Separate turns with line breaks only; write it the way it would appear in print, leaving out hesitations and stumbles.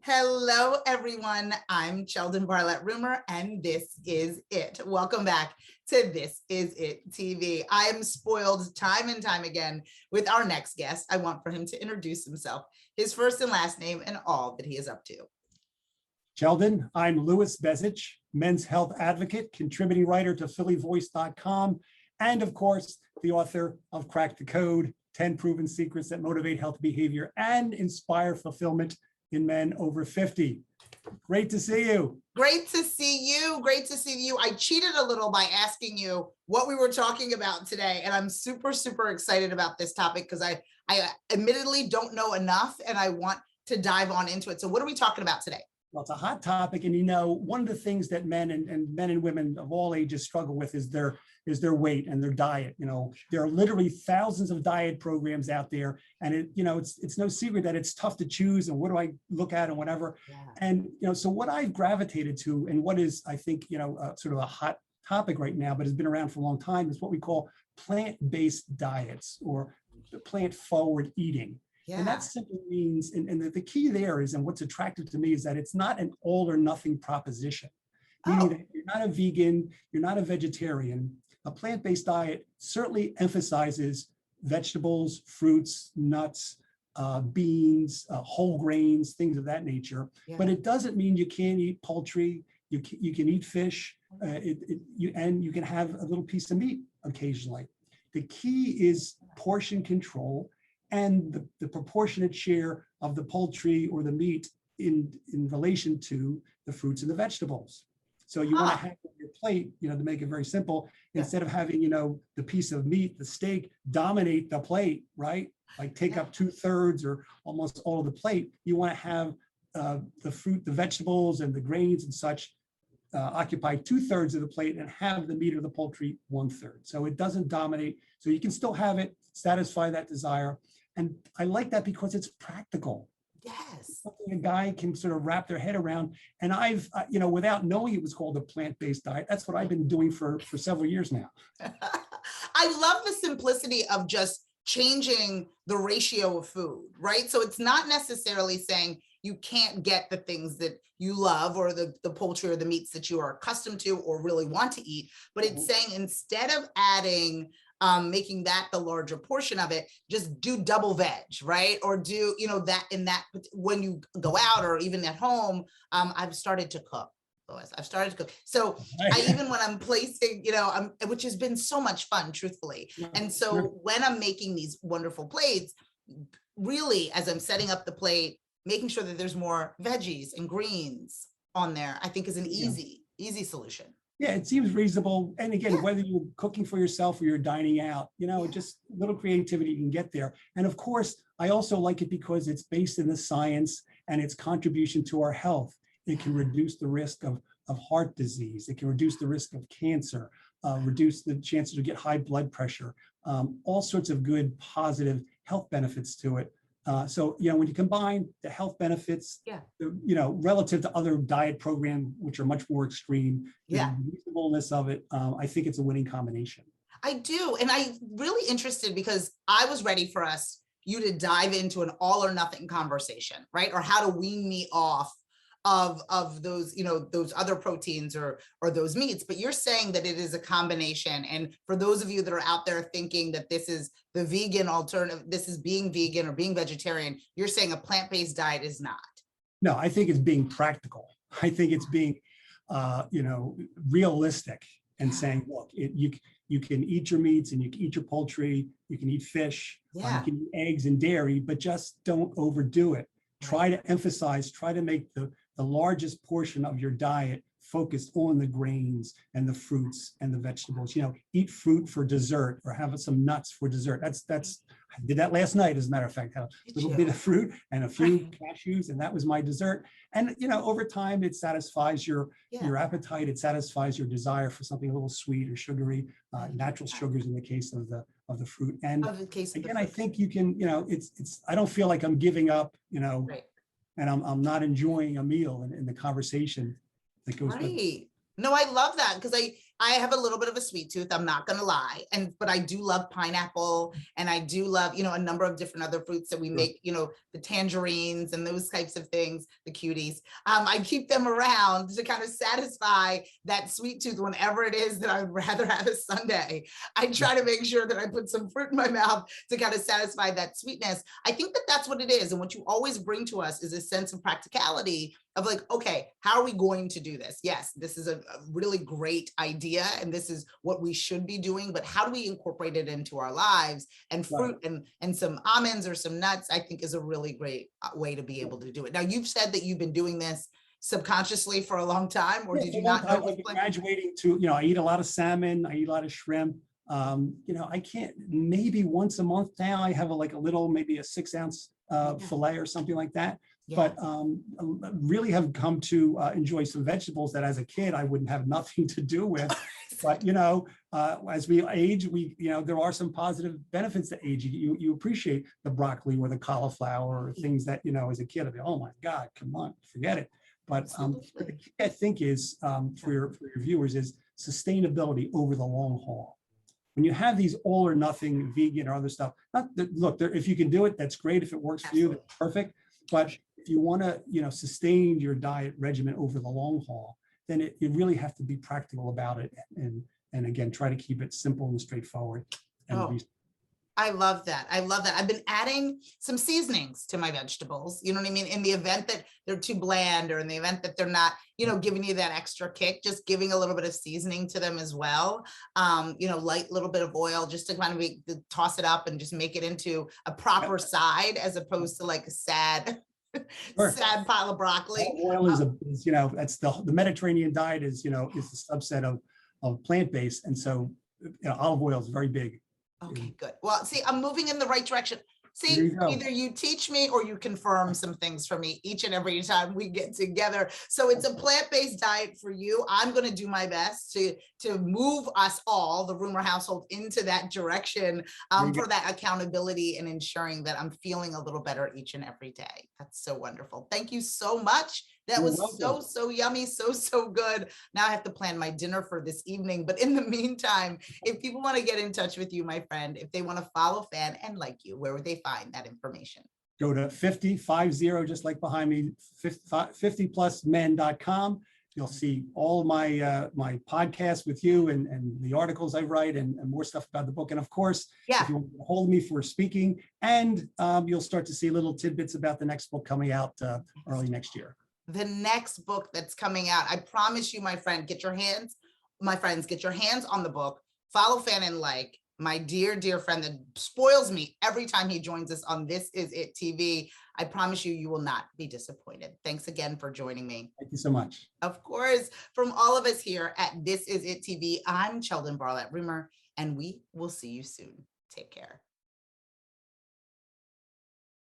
Hello, everyone. I'm Cheldin Barlett-Rumor, and this is it. Welcome back to This Is It TV. I am spoiled time and time again with our next guest. I want for him to introduce himself, his first and last name, and all that he is up to.
Cheldin, I'm Bezich, men's health advocate, contributing writer to phillyvoice.com, and of course, the author of Crack the Code, 10 Proven Secrets That Motivate Healthy Behavior and Inspire Fulfillment in Men Over 50. Great to see you.
Great to see you. Great to see you. I cheated a little by asking you what we were talking about today, and I'm super, super excited about this topic because I admittedly don't know enough, and I want to dive on into it. So what are we talking about today?
Well, it's a hot topic, and one of the things that men and women of all ages struggle with is their weight and their diet. There are literally thousands of diet programs out there, and it's no secret that it's tough to choose and what do I look at and whatever. Yeah. And so what I've gravitated to, and what is I think sort of a hot topic right now, but has been around for a long time, is what we call plant-based diets or plant-forward eating. Yeah. And that simply means, and the key there is, and what's attractive to me is that it's not an all or nothing proposition. Meaning that you're not a vegan, you're not a vegetarian. A plant-based diet certainly emphasizes vegetables, fruits, nuts, beans, whole grains, things of that nature. Yeah. But it doesn't mean you can't eat poultry, you can eat fish, and you can have a little piece of meat occasionally. The key is portion control and the proportionate share of the poultry or the meat in relation to the fruits and the vegetables. So you want to have on your plate, to make it very simple, instead of having, the piece of meat, the steak, dominate the plate, right? Like take up 2/3 or almost all of the plate. You want to have the fruit, the vegetables and the grains and such occupy 2/3 of the plate and have the meat or the poultry 1/3. So it doesn't dominate. So you can still have it, satisfy that desire. And I like that because it's practical.
Yes.
Something a guy can sort of wrap their head around. And I've, without knowing it was called a plant-based diet, that's what I've been doing for several years now.
I love the simplicity of just changing the ratio of food, right? So it's not necessarily saying you can't get the things that you love or the poultry or the meats that you are accustomed to or really want to eat, but it's saying instead of adding making that the larger portion of it, just do double veg, right? Or do, that in that, when you go out or even at home, I've started to cook. I've started to cook. So even when I'm placing, which has been so much fun, truthfully. And so when I'm making these wonderful plates, really, as I'm setting up the plate, making sure that there's more veggies and greens on there, I think is an easy solution.
Yeah, it seems reasonable. And again, whether you're cooking for yourself or you're dining out, just a little creativity, you can get there. And of course, I also like it because it's based in the science and its contribution to our health. It can reduce the risk of heart disease. It can reduce the risk of cancer, reduce the chances to get high blood pressure, all sorts of good, positive health benefits to it. So, when you combine the health benefits, relative to other diet programs, which are much more extreme, the reasonableness of it, I think it's a winning combination.
I do. And I'm really interested because I was ready for you to dive into an all or nothing conversation, right? Or how to wean me off of those, those other proteins or those meats, but you're saying that it is a combination. And for those of you that are out there thinking that this is the vegan alternative, this is being vegan or being vegetarian, you're saying a plant-based diet is not.
No, I think it's being practical. I think it's being, realistic and saying, look, you can eat your meats and you can eat your poultry, you can eat fish, you can eat eggs and dairy, but just don't overdo it. Try to emphasize, try to make the largest portion of your diet focused on the grains and the fruits and the vegetables. Eat fruit for dessert or have some nuts for dessert. I did that last night, as a matter of fact. Had a little bit of fruit and a few cashews, and that was my dessert. And over time, it satisfies your appetite. It satisfies your desire for something a little sweet or sugary, natural sugars in the case of the fruit. And again, I think you can. I don't feel like I'm giving up. And I'm not enjoying a meal in the conversation that goes with it.
No, I love that because I have a little bit of a sweet tooth, I'm not gonna lie. But I do love pineapple, and I do love, a number of different other fruits that we
Sure.
make, the tangerines and those types of things, the cuties. I keep them around to kind of satisfy that sweet tooth whenever it is that I would rather have a sundae. I try to make sure that I put some fruit in my mouth to kind of satisfy that sweetness. I think that that's what it is. And what you always bring to us is a sense of practicality of like, okay, how are we going to do this? Yes, this is a really great idea, and this is what we should be doing, but how do we incorporate it into our lives? And fruit and some almonds or some nuts, I think, is a really great way to be able to do it. Now, you've said that you've been doing this subconsciously for a long time, or did you not know?
I've been graduating to, I eat a lot of salmon, I eat a lot of shrimp. I can't, maybe once a month now, I have like a little, maybe a 6-ounce fillet or something like that. But really have come to enjoy some vegetables that as a kid I wouldn't have nothing to do with. But as we age, there are some positive benefits to aging. You appreciate the broccoli or the cauliflower or things that as a kid I'd be, oh my God, come on, forget it. But the key, I think, is for your viewers is sustainability over the long haul. When you have these all or nothing vegan or other stuff, look, if you can do it, that's great. If it works for you, that's perfect. But if you want to, sustain your diet regimen over the long haul, then you really have to be practical about it, and again, try to keep it simple and straightforward.
I love that. I love that. I've been adding some seasonings to my vegetables, you know what I mean? In the event that they're too bland, or in the event that they're not, giving you that extra kick, just giving a little bit of seasoning to them as well. Light little bit of oil just to kind of toss it up and just make it into a proper side, as opposed to like a sad pile of broccoli.
Oil is that's the Mediterranean diet is a subset of plant-based. And so olive oil is very big.
Okay, good. Well, see, I'm moving in the right direction. See, either you teach me or you confirm some things for me each and every time we get together. So it's a plant-based diet for you. I'm going to do my best to move us all, the Rumor household, into that direction for that accountability and ensuring that I'm feeling a little better each and every day. That's so wonderful. Thank you so much. That was so yummy, so good. Now I have to plan my dinner for this evening. But in the meantime, if people want to get in touch with you, my friend, if they want to follow, fan, and like you, where would they find that information?
Go to 50, just like behind me, 50plusmen.com. You'll see all my my podcasts with you and the articles I write and more stuff about the book. And of course, if you want to hold me for speaking, and you'll start to see little tidbits about the next book coming out early next year.
The next book that's coming out, I promise you, my friend, get your hands on the book. Follow, fan, and like my dear friend that spoils me every time he joins us on This Is It TV. I promise you, you will not be disappointed. Thanks again for joining me.
Thank you so much.
Of course, from all of us here at This Is It TV, I'm Cheldin Barlett Rumor, and we will see you soon. Take care.